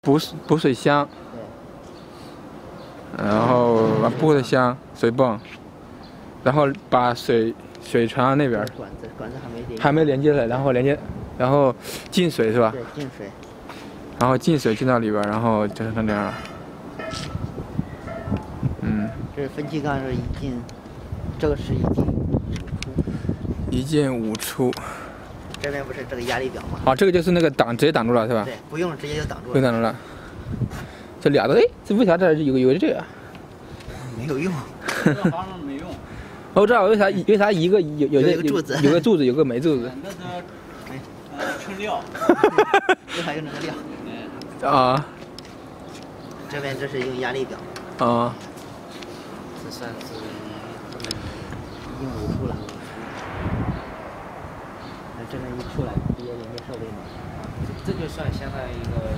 补水箱，然后把布的箱、水泵，然后把水传到那边。管子还没连接来，然后进水是吧？对，进水。然后进水进到里边，然后就成这样了。这是分气缸是一进，这个是一进5出。这边不是这个压力表吗？哦，这个就是那个直接挡住了是吧？对，不用直接就挡住了。不挡住了。这俩的，哎，这为啥这有这个？没有用。这个好像没用。我知道为啥一个有个柱子，有个柱子，有个没柱子。那称料。这还有那个料。啊。这边这是用压力表。啊。这算是一进5出了。这边一出来直接连接设备嘛。这就算相当于一个。